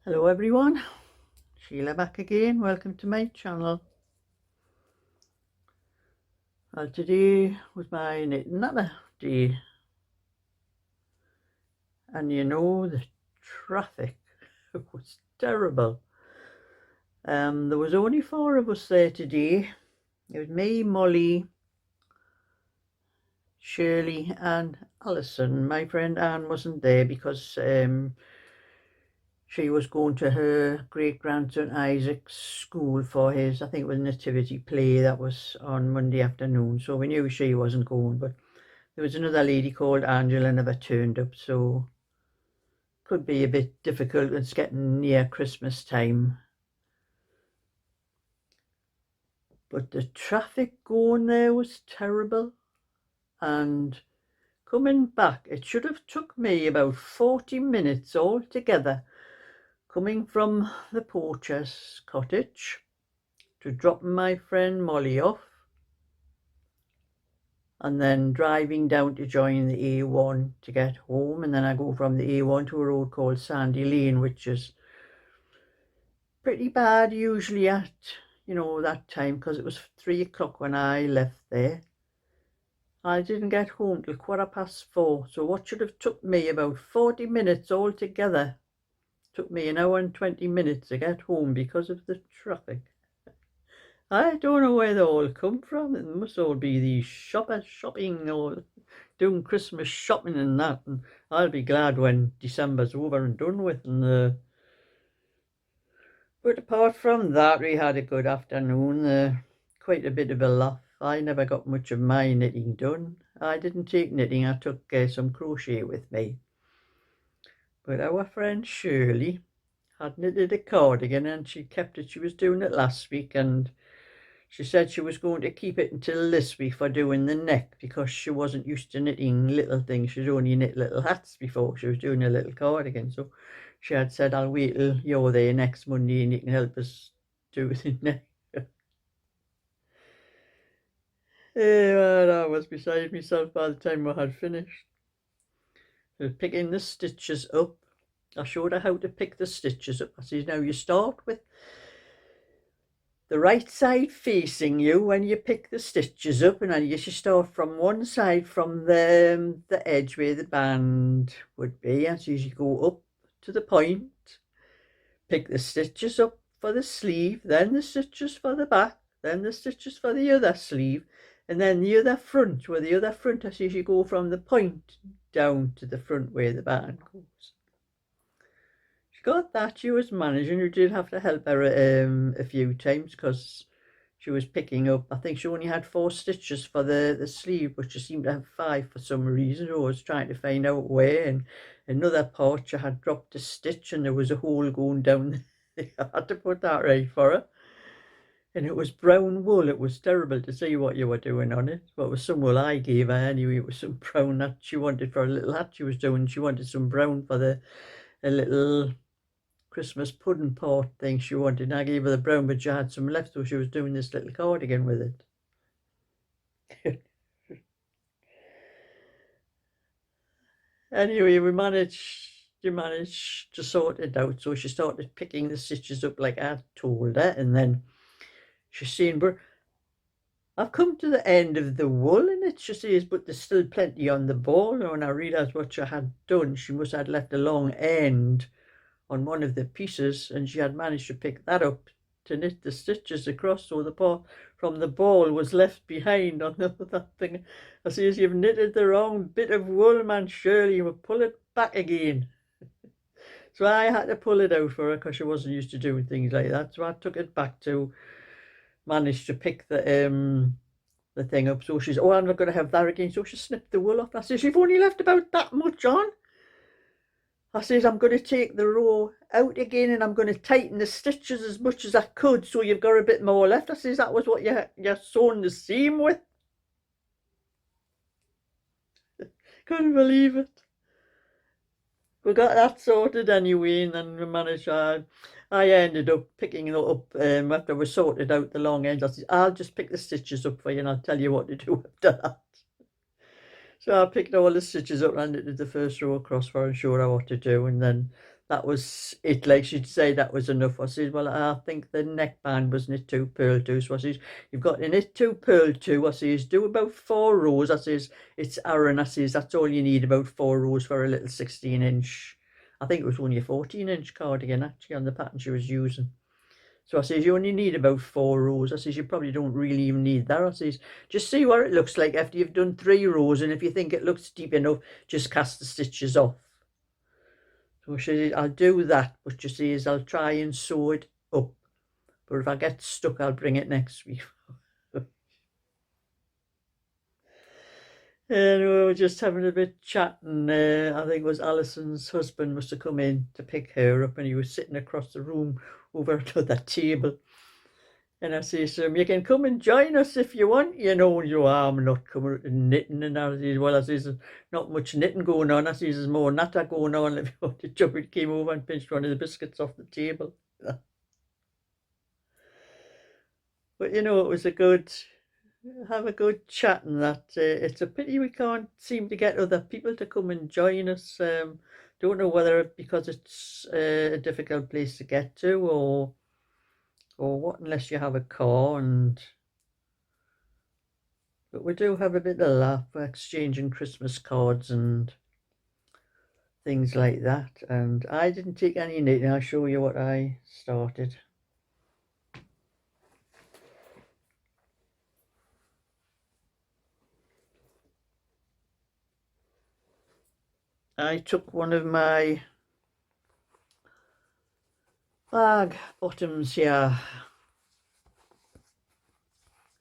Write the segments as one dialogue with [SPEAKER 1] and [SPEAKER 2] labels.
[SPEAKER 1] Hello everyone, Sheila back again. Welcome to my channel. Well, today was my Natter day, and you know the traffic was terrible. There was only 4 of us there today. It was me, Molly, Shirley and Alison. My friend Anne wasn't there because she was going to her great-grandson Isaac's school for his, I think it was nativity play that was on Monday afternoon, so we knew she wasn't going, but there was another lady called Angela never turned up, so could be a bit difficult. It's getting near Christmas time. But the traffic going there was terrible, and coming back, it should have took me about 40 minutes altogether, coming from the Poacher's cottage to drop my friend Molly off, and then driving down to join the A1 to get home, and then I go from the A1 to a road called Sandy Lane, which is pretty bad usually at that time, because it was 3 o'clock when I left there. I didn't get home till 4:15, so what should have took me about 40 minutes altogether took me an hour and 20 minutes to get home because of the traffic. I don't know where they all come from. It must all be these shoppers shopping or doing Christmas shopping and that. And I'll be glad when December's over and done with. But apart from that, we had a good afternoon. Quite a bit of a laugh. I never got much of my knitting done. I didn't take knitting. I took some crochet with me. But our friend Shirley had knitted a cardigan, and she kept it. She was doing it last week, and she said she was going to keep it until this week for doing the neck, because she wasn't used to knitting little things. She'd only knit little hats before. She was doing a little cardigan. So she had said, I'll wait till you're there next Monday and you can help us do the neck. I was beside myself by the time I had finished. I was picking the stitches up. I showed her how to pick the stitches up. I said, now you start with the right side facing you when you pick the stitches up, and then you should start from one side, from the edge where the band would be, and so you go up to the point, pick the stitches up for the sleeve, then the stitches for the back, then the stitches for the other sleeve, and then the other front. Where the other front, as you go from the point down to the front where the band goes. Got that. She was managing. You did have to help her a few times because she was picking up. I think she only had 4 stitches for the sleeve, but she seemed to have 5 for some reason. I was trying to find out where, and another part she had dropped a stitch and there was a hole going down. I had to put that right for her. And it was brown wool. It was terrible to see what you were doing on it. But it was some wool I gave her anyway. It was some brown that she wanted for a little hat she was doing. She wanted some brown for a little Christmas pudding pot thing she wanted, and I gave her the brown, but she had some left, so she was doing this little cardigan with it. Anyway, we managed to sort it out, so she started picking the stitches up like I told her, and then she's saying, but I've come to the end of the wool in it, she says, but there's still plenty on the ball. And when I realised what she had done, she must have left a long end on one of the pieces, and she had managed to pick that up to knit the stitches across, so the part from the ball was left behind on that thing. I says, you've knitted the wrong bit of wool, man, Shirley, you will pull it back again. So I had to pull it out for her because she wasn't used to doing things like that. So I took it back to manage to pick the thing up. So she's, oh, I'm not going to have that again. So she snipped the wool off. I says, you've only left about that much on. I says, I'm going to take the row out again and I'm going to tighten the stitches as much as I could, so you've got a bit more left. I says, that was what you're sewing the seam with. Couldn't believe it. We got that sorted anyway, and then we managed, I ended up picking it up after we sorted out the long end. I said, I'll just pick the stitches up for you and I'll tell you what to do after that. So I picked all the stitches up and I knitted the first row across for her and showed her what to do, and then that was it. Like she'd say that was enough. I said, well, I think the neckband was knit 2, purl 2. So I says, you've got to knit 2, purl 2. I says, do about 4 rows. I says, it's Aaron. I says, that's all you need, about 4 rows for a little 16-inch. I think it was only a 14-inch cardigan actually on the pattern she was using. So I says, you only need about 4 rows. I says, you probably don't really even need that. I says, just see what it looks like after you've done 3 rows. And if you think it looks deep enough, just cast the stitches off. So she says, I'll do that. But she says, I'll try and sew it up. But if I get stuck, I'll bring it next week. And we were just having a bit chatting. I think it was Alison's husband must have come in to pick her up, and he was sitting across the room over to the table. And I says to him, you can come and join us if you want, you know. I'm not coming and knitting. And I says, well, I says, there's not much knitting going on. I says, there's more natter going on. If you want to jump, it came over and pinched one of the biscuits off the table. But, you know, it was have a good chat, and that it's a pity we can't seem to get other people to come and join us. Don't know whether because it's a difficult place to get to or what, unless you have a car. But we do have a bit of laugh. We're exchanging Christmas cards and things like that. And I didn't take any knitting. I'll show you what I started. I took one of my bag bottoms here,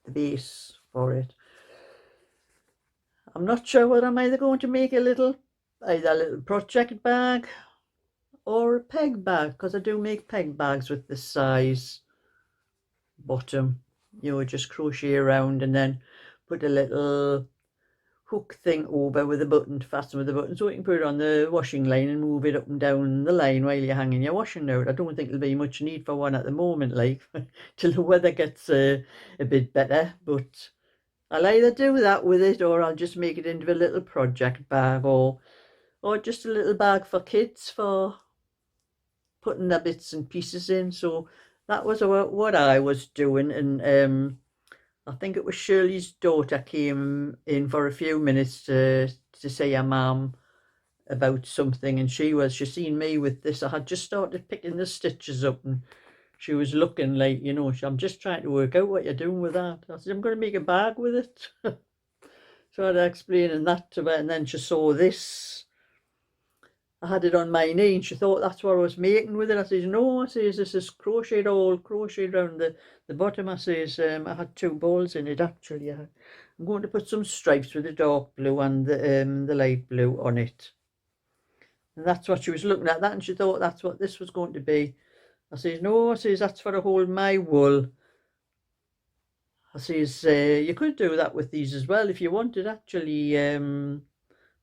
[SPEAKER 1] the base for it. I'm not sure whether I'm either going to make either a little project bag or a peg bag, because I do make peg bags with this size bottom. You know, just crochet around and then put a little hook thing over with a button to fasten with the button, so you can put it on the washing line and move it up and down the line while you're hanging your washing out. I don't think there'll be much need for one at the moment, like till the weather gets a bit better, but I'll either do that with it, or I'll just make it into a little project bag, or just a little bag for kids for putting their bits and pieces in. So that was what I was doing. And I think it was Shirley's daughter came in for a few minutes to say her mum about something, and she seen me with this. I had just started picking the stitches up, and she was looking like, you know, I'm just trying to work out what you're doing with that. I said, I'm going to make a bag with it. So I had explaining that to her, and then she saw this. I had it on my knee, and she thought that's what I was making with it. I says, no, I says, this is crocheted around the bottom. I says, I had 2 balls in it actually. I'm going to put some stripes with the dark blue and the light blue on it. And that's what she was looking at, that, and she thought that's what this was going to be. I says, no, I says, that's for to hold my wool. I says, you could do that with these as well if you wanted actually,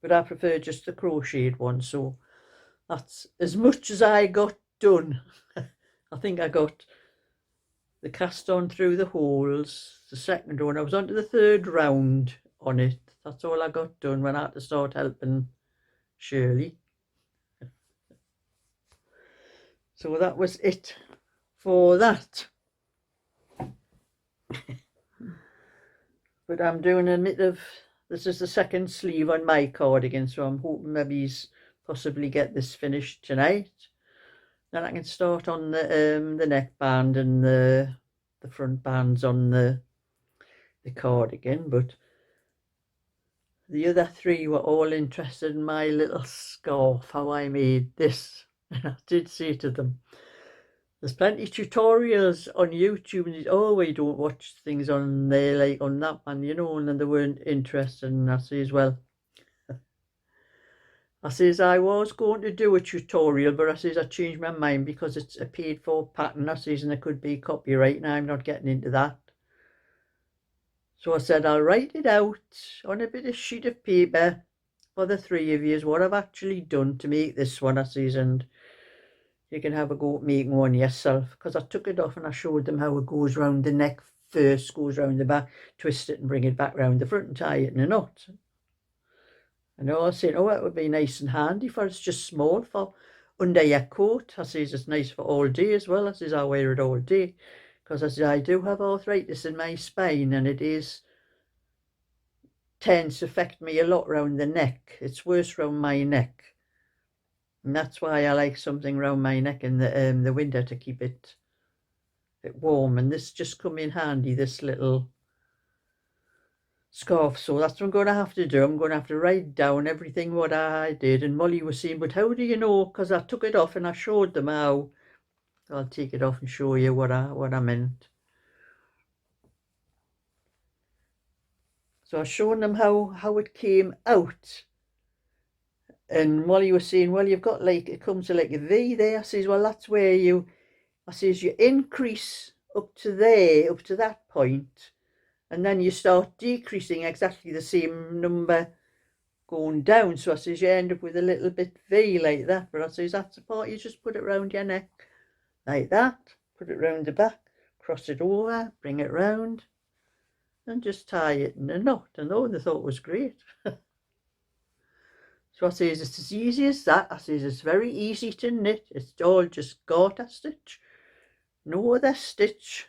[SPEAKER 1] but I prefer just the crocheted one. So that's as much as I got done. I think I got the cast on through the holes, the second one. I was on to the 3rd round on it. That's all I got done when I had to start helping Shirley. So that was it for that. But I'm doing a bit of, this is the 2nd sleeve on my cardigan, so I'm hoping maybe possibly get this finished tonight. Then I can start on the neckband and the front bands on the cardigan. But the other 3 were all interested in my little scarf, how I made this. And I did say to them, there's plenty of tutorials on YouTube, and oh, we don't watch things on there like on that one, you know. And then they weren't interested, and I says, well, I says I was going to do a tutorial, but I says I changed my mind because it's a paid for pattern. I says, and it could be copyright, and I'm not getting into that. So I said I'll write it out on a bit of sheet of paper for the 3 of you, what I've actually done to make this one. I says, and you can have a go at making one yourself, because I took it off and I showed them how it goes round the neck first, goes round the back, twist it and bring it back round the front and tie it in a knot. And I was saying, oh, that would be nice and handy for it's just small for under your coat. I says it's nice for all day as well. I says I wear it all day because I says I do have arthritis in my spine, and it tends to affect me a lot round the neck. It's worse round my neck, and that's why I like something round my neck in the winter to keep it warm. And this just come in handy, this little scarf. So that's what I'm going to have to do. I'm going to have to write down everything what I did. And Molly was saying, but how do you know? Because I took it off and I showed them how. I'll take it off and show you what I meant. So I was showing them how it came out. And Molly was saying, well, you've got like, it comes to like a V there. I says, well, that's where you increase up to there, up to that point, and then you start decreasing exactly the same number going down. So I says, you end up with a little bit V like that. But I says, that's the part you just put it round your neck like that, put it round the back, cross it over, bring it round, and just tie it in a knot. And oh, they thought it was great. So I says, it's as easy as that. I says, it's very easy to knit. It's all just garter stitch, no other stitch.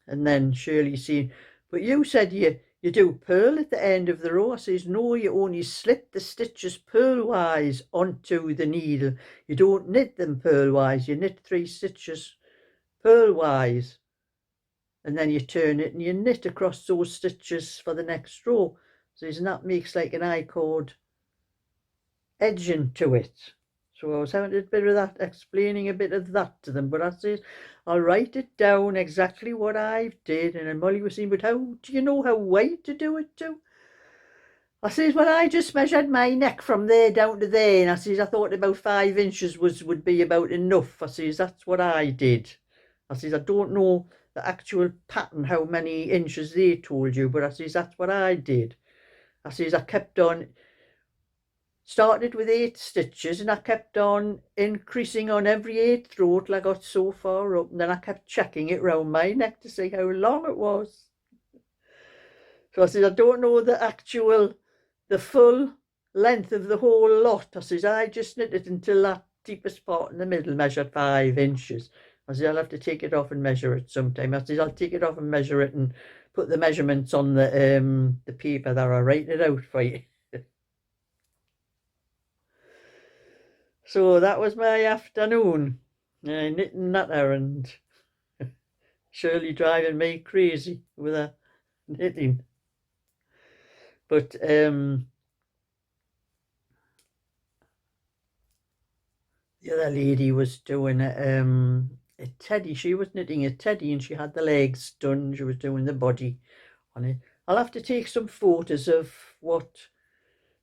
[SPEAKER 1] And then Shirley saying, but you said you do purl at the end of the row. I says, no, you only slip the stitches purlwise onto the needle. You don't knit them purlwise. You knit 3 stitches purlwise. And then you turn it and you knit across those stitches for the next row. So that makes like an I-cord edging to it. So I was having a bit of that, explaining a bit of that to them. But I said, I'll write it down exactly what I did. And then Molly was saying, but how do you know how wide to do it to? I says, well, I just measured my neck from there down to there. And I says, I thought about 5 inches would be about enough. I says, that's what I did. I says, I don't know the actual pattern, how many inches they told you. But I says, that's what I did. I says, I kept on, started with 8 stitches, and I kept on increasing on every 8th row till I got so far up, and then I kept checking it round my neck to see how long it was. So I said, I don't know the full length of the whole lot. I says, I just knit it until that deepest part in the middle measured 5 inches. I said, I'll have to take it off and measure it sometime. I said, I'll take it off and measure it and put the measurements on the paper that I write it out for you. So that was my afternoon, knitting Natter, and Shirley driving me crazy with her knitting. But the other lady was doing a teddy. She was knitting a teddy, and she had the legs done. She was doing the body on it. I'll have to take some photos of what,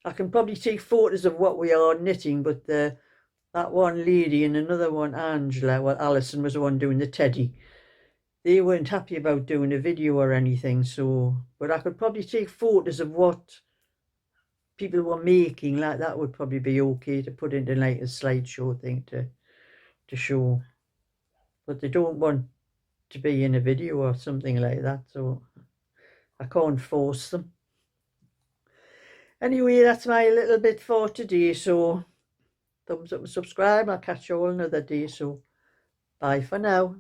[SPEAKER 1] I can probably take photos of what we are knitting, but that one lady and another one, Angela, well, Alison was the one doing the teddy. They weren't happy about doing a video or anything, so, but I could probably take photos of what people were making. Like that would probably be okay to put into like a slideshow thing to show. But they don't want to be in a video or something like that, so I can't force them. Anyway, that's my little bit for today, so thumbs up and subscribe. I'll catch you all another day, so bye for now.